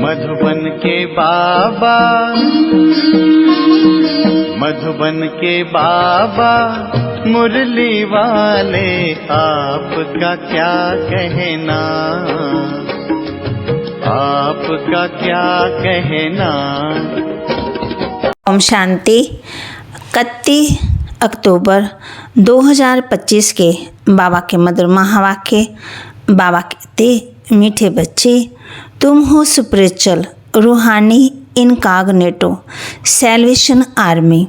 मधुबन के बाबा, मधुबन के बाबा मुरली वाले, आपका क्या कहना, आपका क्या कहना। ओम शांति। 31 अक्टूबर 2025 के बाबा के मधुर महावाक्य। बाबा कहते, मीठे बच्चे, तुम हो स्पिरिचुअल रूहानी इनकॉग्निटो सैल्वेशन आर्मी।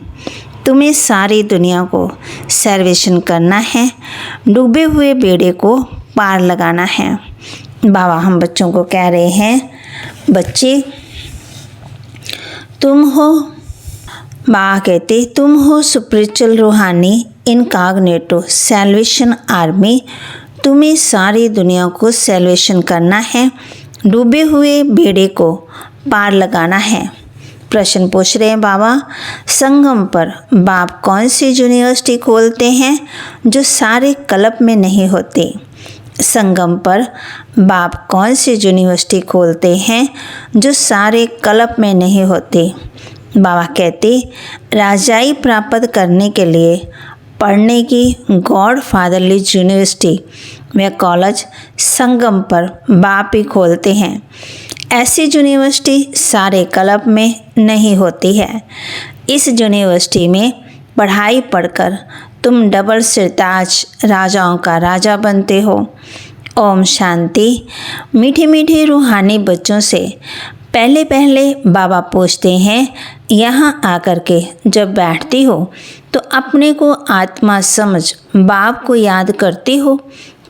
तुम्हें सारी दुनिया को सैल्वेशन करना है, डूबे हुए बेड़े को पार लगाना है। बाबा हम बच्चों को कह रहे हैं, बच्चे तुम हो, बाबा कहते तुम हो स्पिरिचुअल रूहानी इनकॉग्निटो सैल्वेशन आर्मी। तुम्हें सारी दुनिया को सैल्वेशन करना है, डूबे हुए बेड़े को पार लगाना है। प्रश्न पूछ रहे हैं बाबा, संगम पर बाप कौन सी यूनिवर्सिटी खोलते हैं जो सारे कल्प में नहीं होती। संगम पर बाप कौन सी यूनिवर्सिटी खोलते हैं जो सारे कल्प में नहीं होती। बाबा कहते, राजाई प्राप्त करने के लिए पढ़ने की गॉड फादरली यूनिवर्सिटी व कॉलेज संगम पर बाप ही खोलते हैं। ऐसी यूनिवर्सिटी सारे कल्प में नहीं होती है। इस यूनिवर्सिटी में पढ़ाई पढ़कर तुम डबल सिरताज राजाओं का राजा बनते हो। ओम शांति। मीठे मीठे रूहानी बच्चों से पहले पहले बाबा पूछते हैं, यहाँ आकर के जब बैठती हो तो अपने को आत्मा समझ बाप को याद करती हो,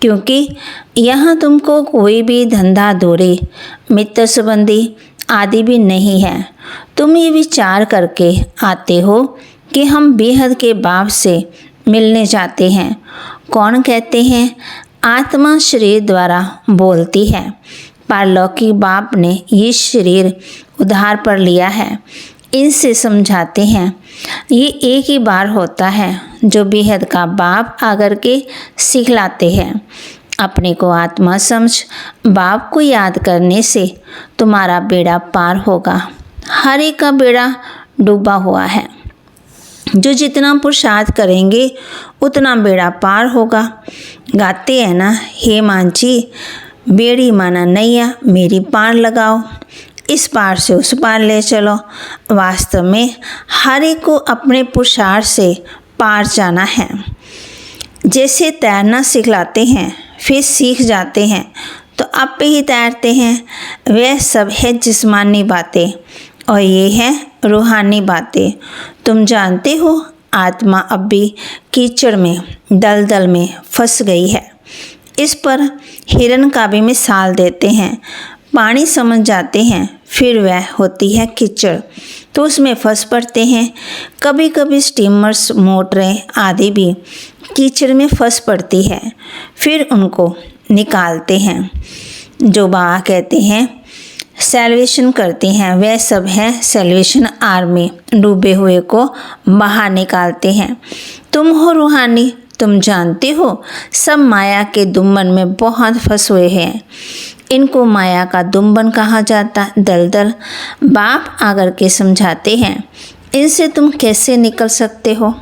क्योंकि यहाँ तुमको कोई भी धंधा धोरे मित्र संबंधी आदि भी नहीं है। तुम ये विचार करके आते हो कि हम बेहद के बाप से मिलने जाते हैं। कौन कहते हैं, आत्मा शरीर द्वारा बोलती है। पारलौकिक बाप ने ये शरीर उधार पर लिया है। इनसे समझाते हैं, ये एक ही बार होता है जो बेहद का बाप आकर के सिखलाते हैं। अपने को आत्मा समझ बाप को याद करने से तुम्हारा बेड़ा पार होगा। हर एक का बेड़ा डूबा हुआ है। जो जितना पुरुषार्थ करेंगे उतना बेड़ा पार होगा। गाते हैं ना, हे मांझी बेड़ी माना नैया मेरी पार लगाओ, इस पार से उस पार ले चलो। वास्तव में हर एक को अपने पुरुषार्थ से पार जाना है। जैसे तैरना सिखलाते हैं फिर सीख जाते हैं तो आप ही तैरते हैं। वह सब है जिस्मानी बातें और ये है रूहानी बातें। तुम जानते हो आत्मा अब भी कीचड़ में दलदल में फंस गई है। इस पर हिरन का भी मिसाल देते हैं। पानी समझ जाते हैं, फिर वह होती है कीचड़ तो उसमें फंस पड़ते हैं। कभी कभी स्टीमर्स मोटरें आदि भी कीचड़ में फंस पड़ती है, फिर उनको निकालते हैं। जो बाबा कहते हैं सैल्वेशन करते हैं, वह सब है सैल्वेशन आर्मी। डूबे हुए को बाहर निकालते हैं। तुम हो रूहानी, तुम जानते हो सब माया के दुम्बन में बहुत फंस हुए हैं। इनको माया का दुम्बन कहा जाता, दलदल। बाप आकर के समझाते हैं, इनसे तुम कैसे निकल सकते हो।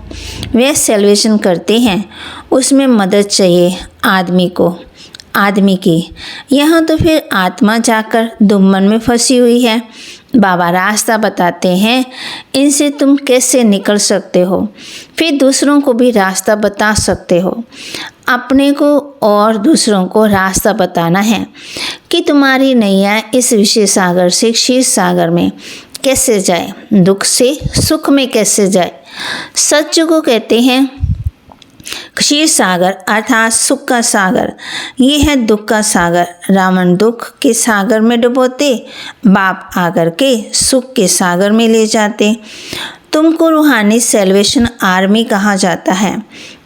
वे सैल्वेशन करते हैं, उसमें मदद चाहिए आदमी की। यहाँ तो फिर आत्मा जाकर दुम्बन में फंसी हुई है। बाबा रास्ता बताते हैं, इनसे तुम कैसे निकल सकते हो, फिर दूसरों को भी रास्ता बता सकते हो। अपने को और दूसरों को रास्ता बताना है कि तुम्हारी नैया इस विषय सागर से क्षीर सागर में कैसे जाए, दुख से सुख में कैसे जाए। सच को कहते हैं क्षीर सागर अर्थात सुख का सागर, ये है दुख का सागर। रावण दुख के सागर में डुबोते, बाप आकर के सुख के सागर में ले जाते। तुमको रूहानी सैल्वेशन आर्मी कहा जाता है।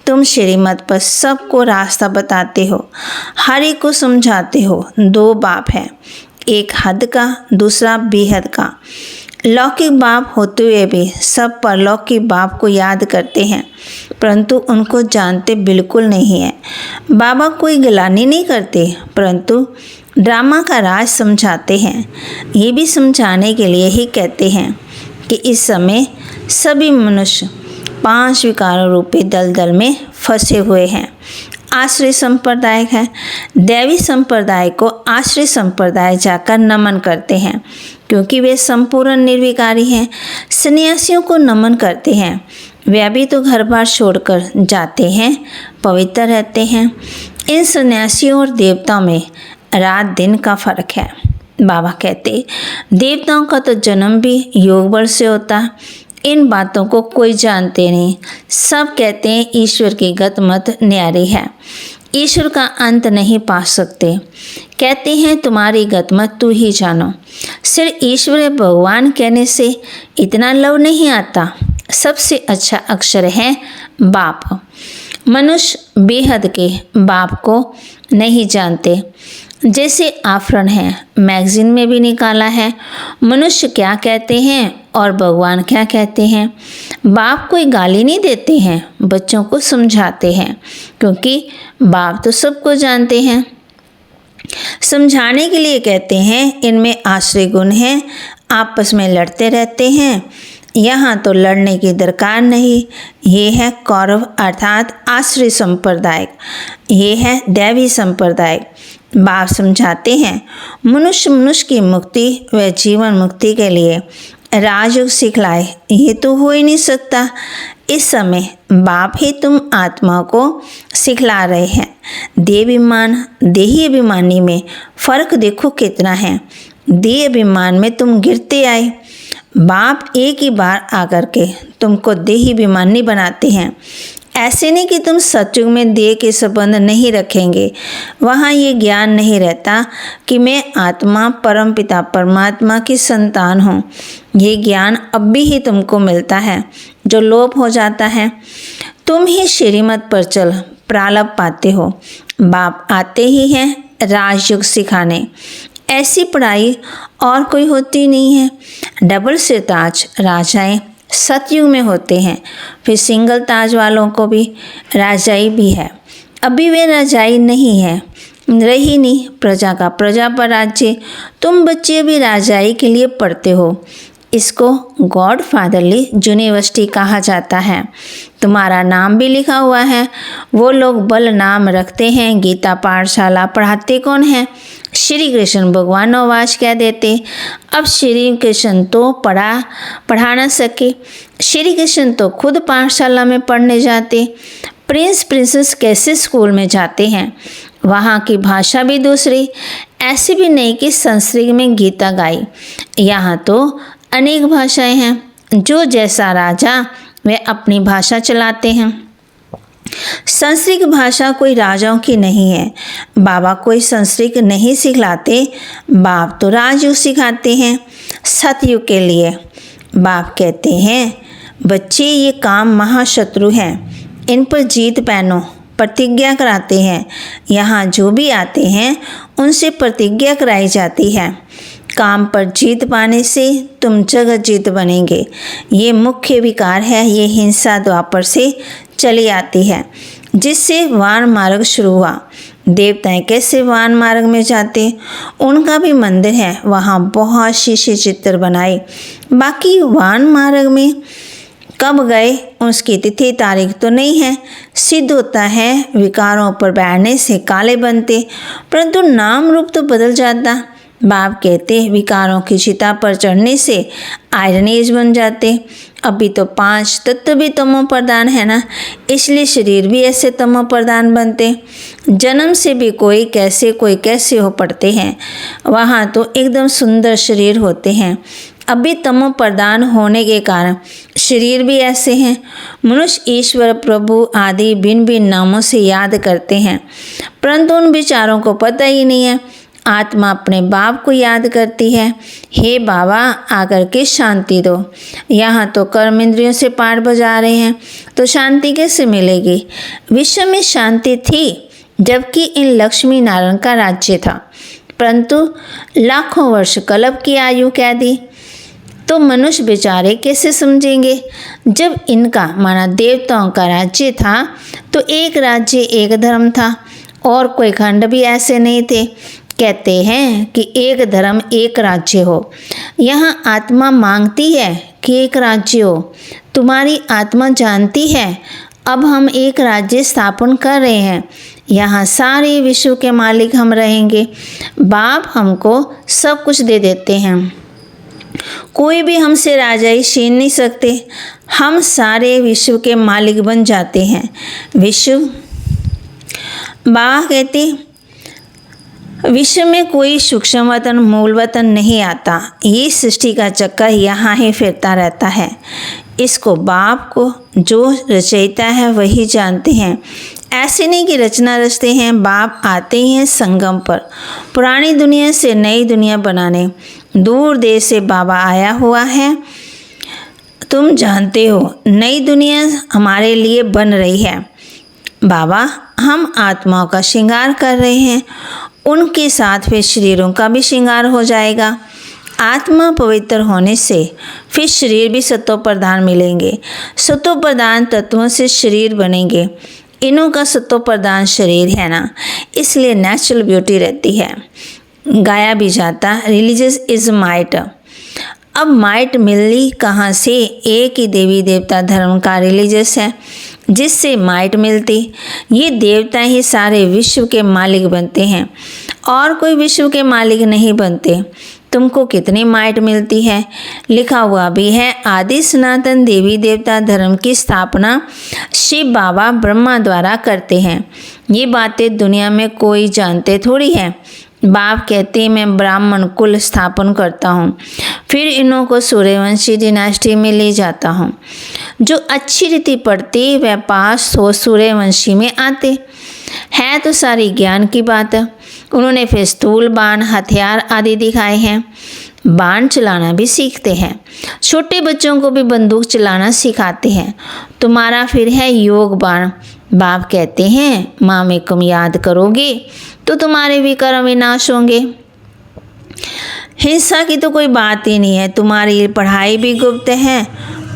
तुम श्रीमत पर सबको रास्ता बताते हो, हर एक को समझाते हो। दो बाप है, एक हद का, दूसरा बेहद का। लौकिक बाप होते हुए भी सब परलौकिक बाप को याद करते हैं, परंतु उनको जानते बिल्कुल नहीं है। बाबा कोई गिलानी नहीं करते, परंतु ड्रामा का राज समझाते हैं। ये भी समझाने के लिए ही कहते हैं कि इस समय सभी मनुष्य 5 विकारों रूपी दलदल में फंसे हुए हैं। आश्रय संप्रदाय है। दैवी संप्रदाय को आश्रय संप्रदाय जाकर नमन करते हैं क्योंकि वे संपूर्ण निर्विकारी हैं। सन्यासियों को नमन करते हैं। वे भी तो घर बार छोड़कर जाते हैं, पवित्र रहते हैं। इन सन्यासियों और देवताओं में रात दिन का फर्क है। बाबा कहते देवताओं का तो जन्म भी योग बल से होता। इन बातों को कोई जानते नहीं। सब कहते हैं ईश्वर की गत मत न्यारी है, ईश्वर का अंत नहीं पा सकते। कहते हैं तुम्हारी गत मत तू ही जानो। सिर्फ ईश्वर भगवान कहने से इतना लव नहीं आता। सबसे अच्छा अक्षर है बाप। मनुष्य बेहद के बाप को नहीं जानते। जैसे आफरण है, मैगजीन में भी निकाला है, मनुष्य क्या कहते हैं और भगवान क्या कहते हैं। बाप कोई गाली नहीं देते हैं, बच्चों को समझाते हैं क्योंकि बाप तो सबको जानते हैं। समझाने के लिए कहते हैं इनमें आश्रय गुण है, आपस में लड़ते रहते हैं। यहाँ तो लड़ने की दरकार नहीं। ये है कौरव अर्थात आश्रय संप्रदाय, ये है दैवी संप्रदाय। बाप समझाते हैं मनुष्य की मुक्ति व जीवन मुक्ति के लिए राजयोग सिखलाए, ये तो हो ही नहीं सकता। इस समय बाप ही तुम आत्मा को सिखला रहे हैं। देहाभिमान देही अभिमानी में फर्क देखो कितना है। देह अभिमान में तुम गिरते आए, बाप एक ही बार आकर के तुमको देही अभिमानी बनाते हैं। ऐसे नहीं कि तुम सत्युग में देह के संबंध नहीं रखेंगे, वहाँ ये ज्ञान नहीं रहता कि मैं आत्मा परम पिता परमात्मा की संतान हूँ। ये ज्ञान अब भी ही तुमको मिलता है जो लोप हो जाता है। तुम ही श्रीमत पर चल प्रारब्ध पाते हो। बाप आते ही हैं राजयोग सिखाने। ऐसी पढ़ाई और कोई होती नहीं है। डबल सिर ताज राजाएं सतयुग में होते हैं, फिर सिंगल ताज वालों को भी राजाई भी है। अभी वे राजाई नहीं है, रही नहीं। प्रजा का प्रजा पर राज्य। तुम बच्चे भी राजाई के लिए पढ़ते हो। इसको गॉड फादरली यूनिवर्सिटी कहा जाता है। तुम्हारा नाम भी लिखा हुआ है। वो लोग बल नाम रखते हैं। गीता पाठशाला पढ़ाते कौन है? श्री कृष्ण भगवान आवाज क्या देते। अब श्री कृष्ण तो पढ़ा ना सके। श्री कृष्ण तो खुद पाठशाला में पढ़ने जाते। प्रिंस प्रिंसेस कैसे स्कूल में जाते हैं? वहाँ की भाषा भी दूसरी। ऐसे भी नहीं कि संस्कृत में गीता गाई। यहाँ तो अनेक भाषाएं हैं। जो जैसा राजा वे अपनी भाषा चलाते हैं। संस्कृत भाषा कोई राजाओं की नहीं है। बाबा कोई संस्कृत नहीं सिखलाते। बाप तो राजयोग सिखाते हैं सतयुग के लिए। बाप कहते हैं बच्चे ये काम महाशत्रु हैं, इन पर जीत पहनो। प्रतिज्ञा कराते हैं। यहाँ जो भी आते हैं उनसे प्रतिज्ञा कराई जाती है। काम पर जीत पाने से तुम जगत जीत बनेंगे। ये मुख्य विकार है। ये हिंसा द्वापर से चली आती है जिससे वान मार्ग शुरू हुआ। देवताएं कैसे वान मार्ग में जाते? उनका भी मंदिर है, वहाँ बहुत शीशे चित्र बनाए। बाकी वान मार्ग में कब गए उसकी तिथि तारीख तो नहीं है। सिद्ध होता है विकारों पर बैठने से काले बनते, परंतु नाम रूप तो बदल जाता। बाप कहते विकारों की चिता पर चढ़ने से आयरन एज बन जाते। अभी तो 5 तत्व भी तमो प्रधान है ना, इसलिए शरीर भी ऐसे तमो प्रधान बनते। जन्म से भी कोई कैसे हो पड़ते हैं। वहाँ तो एकदम सुंदर शरीर होते हैं। अभी तमो प्रधान होने के कारण शरीर भी ऐसे हैं। मनुष्य ईश्वर प्रभु आदि भिन्न भिन्न नामों से याद करते हैं, परंतु उन विचारों को पता ही नहीं है। आत्मा अपने बाप को याद करती है। हे बाबा आकर के शांति दो। यहाँ तो कर्म इंद्रियों से पाठ बजा रहे हैं तो शांति कैसे मिलेगी? विश्व में शांति थी जबकि इन लक्ष्मी नारायण का राज्य था, परंतु लाखों वर्ष कल्प की आयु कह दी तो मनुष्य बेचारे कैसे समझेंगे? जब इनका माना देवताओं का राज्य था तो एक राज्य एक धर्म था और कोई खंड भी ऐसे नहीं थे। कहते हैं कि एक धर्म एक राज्य हो। यहाँ आत्मा मांगती है कि एक राज्य हो। तुम्हारी आत्मा जानती है अब हम एक राज्य स्थापन कर रहे हैं, यहाँ सारे विश्व के मालिक हम रहेंगे। बाप हमको सब कुछ दे देते हैं, कोई भी हमसे राजाई छीन नहीं सकते। हम सारे विश्व के मालिक बन जाते हैं। विश्व, बाबा कहते विश्व में कोई सूक्ष्म वतन मूल वतन नहीं आता। ये सृष्टि का चक्कर यहाँ ही फिरता रहता है। इसको बाप को जो रचयिता है वही जानते हैं। ऐसे नहीं कि रचना रचते हैं, बाप आते ही हैं संगम पर, पुरानी दुनिया से नई दुनिया बनाने। दूर देश से बाबा आया हुआ है। तुम जानते हो नई दुनिया हमारे लिए बन रही है। बाबा हम आत्माओं का श्रृंगार कर रहे हैं, उनके साथ फिर शरीरों का भी श्रृंगार हो जाएगा। आत्मा पवित्र होने से फिर शरीर भी सत्व प्रधान मिलेंगे। सत्व प्रधान तत्वों से शरीर बनेंगे। इनों का सत्व प्रधान शरीर है ना, इसलिए नेचुरल ब्यूटी रहती है। गाया भी जाता रिलीजियस इज माइट। अब माइट मिली कहाँ से? एक ही देवी देवता धर्म का रिलीजियस है जिससे माइट मिलती। ये देवता ही सारे विश्व के मालिक बनते हैं और कोई विश्व के मालिक नहीं बनते। तुमको कितनी माइट मिलती है? लिखा हुआ भी है आदि सनातन देवी देवता धर्म की स्थापना शिव बाबा ब्रह्मा द्वारा करते हैं। ये बातें दुनिया में कोई जानते थोड़ी है। बाप कहते हैं मैं ब्राह्मण कुल स्थापन करता हूँ, फिर इन्हों को सूर्यवंशी डिनास्टी में ले जाता हूँ। जो अच्छी रीति पढ़ते वह पास हो सूर्यवंशी में आते। है तो सारी ज्ञान की बात। उन्होंने फिर स्थूल बाण हथियार आदि दिखाए हैं। बाण चलाना भी सीखते हैं। छोटे बच्चों को भी बंदूक चलाना सिखाते हैं। तुम्हारा फिर है योग बाण। बाप कहते हैं माँ में तुम याद करोगे तो तुम्हारे भी कर्म विनाश होंगे। हिंसा की तो कोई बात ही नहीं है। तुम्हारी पढ़ाई भी गुप्त है।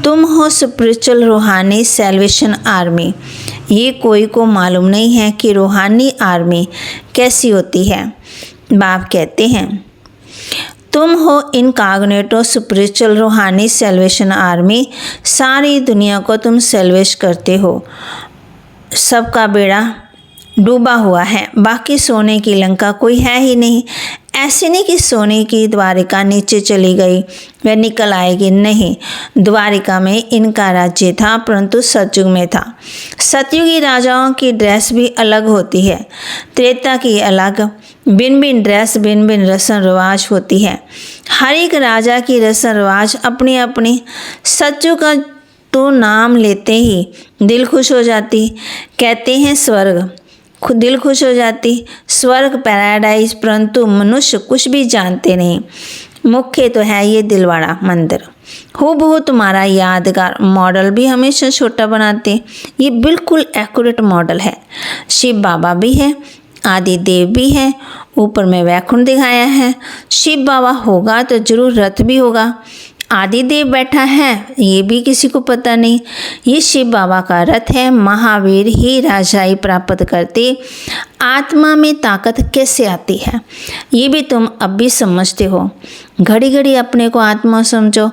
तुम हो स्पिरिचुअल रूहानी सैल्वेशन आर्मी। ये कोई को मालूम नहीं है कि रूहानी आर्मी कैसी होती है। बाप कहते हैं तुम हो इनकॉग्निटो स्पिरिचुअल रूहानी सैल्वेशन आर्मी। सारी दुनिया को तुम सैल्वेश करते हो। सबका बेड़ा डूबा हुआ है, बाकी सोने की लंका कोई है ही नहीं। ऐसे नहीं कि सोने की द्वारिका नीचे चली गई वह निकल आएगी, नहीं। द्वारिका में इनका राज्य था परंतु सतयुग में था। सतयुगी राजाओं की ड्रेस भी अलग होती है, त्रेता की अलग। भिन्न भिन्न ड्रेस भिन्न भिन्न रस्म रिवाज होती है। हर एक राजा की रस्म रिवाज अपनी अपनी। सतयुग का तो नाम लेते ही दिल खुश हो जाती। कहते हैं स्वर्ग, दिल खुश हो जाती। स्वर्ग पैराडाइज, परंतु मनुष्य कुछ भी जानते नहीं। मुख्य तो है ये दिलवाड़ा मंदिर। हूबहू तुम्हारा यादगार मॉडल भी हमेशा छोटा बनाते। ये बिल्कुल एक्यूरेट मॉडल है। शिव बाबा भी है, आदि देव भी है, ऊपर में वैकुंठ दिखाया है। शिव बाबा होगा तो जरूर रथ भी होगा। आदि देव बैठा है ये भी किसी को पता नहीं। ये शिव बाबा का रथ है। महावीर ही राजाई प्राप्त करते। आत्मा में ताकत कैसे आती है ये भी तुम अब भी समझते हो। घड़ी घड़ी अपने को आत्मा समझो।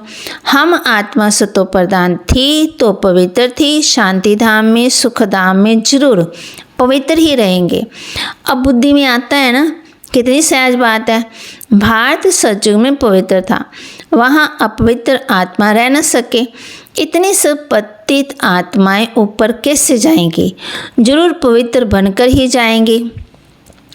हम आत्मा सतो प्रधान थी तो पवित्र थी। शांति धाम में सुख धाम में जरूर पवित्र ही रहेंगे। अब बुद्धि में आता है ना, कितनी सहज बात है। भारत सतयुग में पवित्र था, वहाँ अपवित्र आत्मा रह न सके। इतनी सब पतित आत्माएं ऊपर कैसे जाएंगी? जरूर पवित्र बनकर ही जाएंगी,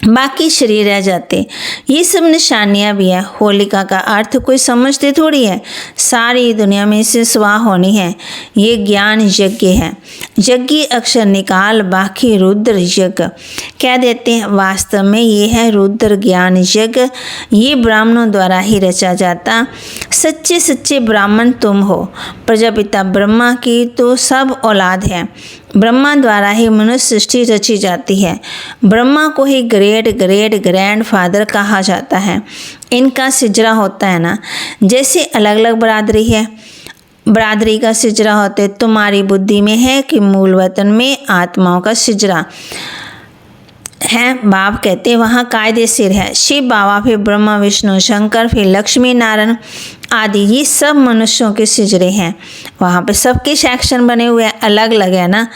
बाकी शरीर रह जाते। ये सब निशानियाँ भी है। होलिका का अर्थ कोई समझते थोड़ी है। सारी दुनिया में इसे स्वाह होनी है। ये ज्ञान यज्ञ है। यज्ञ अक्षर निकाल बाकी रुद्र यज्ञ कह देते हैं। वास्तव में ये है रुद्र ज्ञान यज्ञ। ये ब्राह्मणों द्वारा ही रचा जाता। सच्चे सच्चे ब्राह्मण तुम हो। प्रजापिता ब्रह्मा की तो सब औलाद है। ब्रह्मा द्वारा ही मनुष्य सृष्टि रची जाती है। ब्रह्मा को ही ग्रेट ग्रेट ग्रैंड फादर कहा जाता है। इनका सिजरा होता है ना, जैसे अलग अलग बरादरी है, बरादरी का सिजरा होते। तुम्हारी बुद्धि में है कि मूल वतन में आत्माओं का सिजरा। हैं। बाप कहते वहाँ कायदेशीर है। शिव बाबा, फिर ब्रह्मा विष्णु शंकर, फिर लक्ष्मी नारायण आदि, ये सब मनुष्यों के सिजरे हैं। वहाँ पे सबके सेक्शन बने हुए हैं, अलग अलग है ना।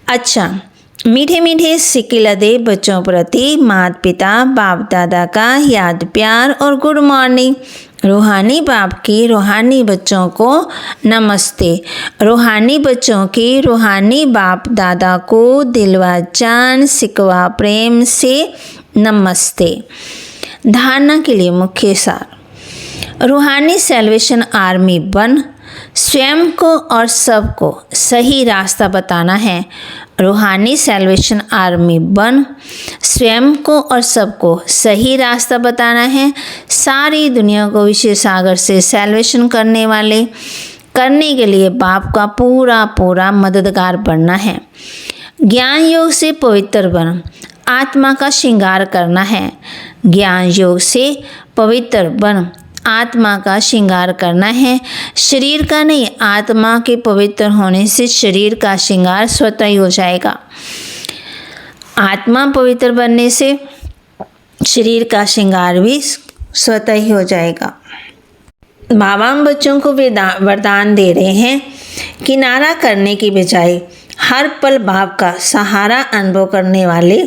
अच्छा, मीठे मीठे सिकिलदे बच्चों प्रति माता पिता बाप दादा का याद प्यार और गुड मॉर्निंग। रूहानी बाप की रूहानी बच्चों को नमस्ते। रूहानी बच्चों की रूहानी बाप दादा को दिलवा जान सिकवा प्रेम से नमस्ते। धारणा के लिए मुख्य सार। रूहानी सैल्वेशन आर्मी बन स्वयं को और सबको सही रास्ता बताना है। रूहानी सैल्वेशन आर्मी बन स्वयं को और सबको सही रास्ता बताना है। सारी दुनिया को विश्व सागर से सैल्वेशन करने के लिए बाप का पूरा पूरा मददगार बनना है। ज्ञान योग से पवित्र बन आत्मा का श्रृंगार करना है। ज्ञान योग से पवित्र बन आत्मा का श्रृंगार करना है, शरीर का नहीं। आत्मा के पवित्र होने से शरीर का श्रृंगार स्वतः ही हो जाएगा। आत्मा पवित्र बनने से शरीर का श्रृंगार भी स्वतः ही हो जाएगा। बाबा हम बच्चों को वरदान दे रहे हैं, किनारा करने की बजाय हर पल बाप का सहारा अनुभव करने वाले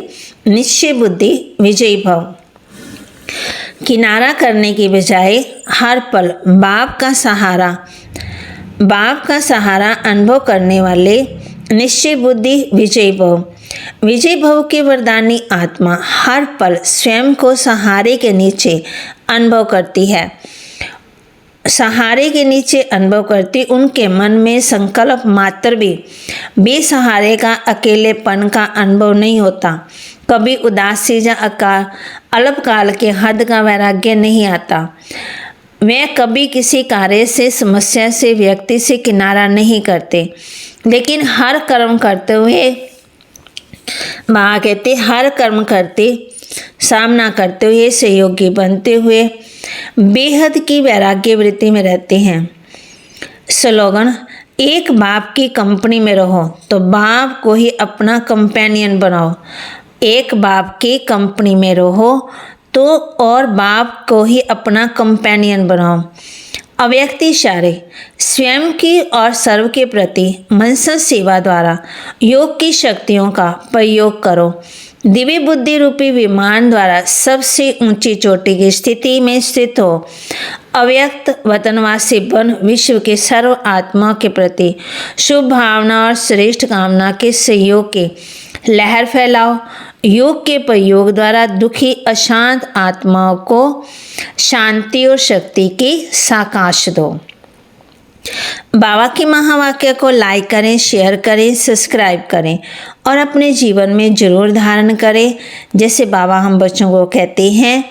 निश्चय बुद्धि विजयी भव। किनारा करने की बजाय हर पल बाप का सहारा अनुभव करने वाले निश्चय बुद्धि विजयी भव। विजय भव के वरदानी आत्मा हर पल स्वयं को सहारे के नीचे अनुभव करती है। सहारे के नीचे अनुभव करती उनके मन में संकल्प मात्र भी बेसहारे का अकेलेपन का अनुभव नहीं होता। कभी उदासी या अल्पकाल के हद का वैराग्य नहीं आता। वे कभी किसी कार्य से, समस्या से, व्यक्ति से किनारा नहीं करते, लेकिन हर कर्म करते हुए माँ कहते हर कर्म करते सामना करते हुए सहयोगी बनते हुए बेहद की वैराग्य वृत्ति में रहते हैं। स्लोगन, एक बाप की कंपनी में रहो तो बाप को ही अपना कंपेनियन बनाओ। एक बाप की कंपनी में रहो तो और बाप को ही अपना कंपेनियन बनाओ। अव्यक्त इशारे, स्वयं की और सर्व के प्रति मनसा सेवा द्वारा योग की शक्तियों का प्रयोग करो। दिव्य बुद्धि रूपी विमान द्वारा सबसे ऊंची चोटी की स्थिति में स्थित हो। अव्यक्त वतनवासी बन विश्व के सर्व आत्मा के प्रति शुभ भावना और श्रेष्ठ कामना के सहयोग की लहर फैलाओ। योग के प्रयोग द्वारा दुखी अशांत आत्माओं को शांति और शक्ति की साकाश दो। बाबा के महावाक्य को लाइक करें, शेयर करें, सब्सक्राइब करें और अपने जीवन में जरूर धारण करें। जैसे बाबा हम बच्चों को कहते हैं,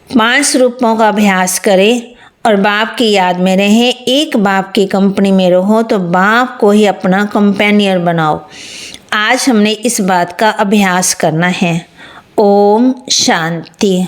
5 रूपों का अभ्यास करें और बाप की याद में रहें। एक बाप की कंपनी में रहो तो बाप को ही अपना कंपेनियन बनाओ। आज हमने इस बात का अभ्यास करना है। ओम शांति।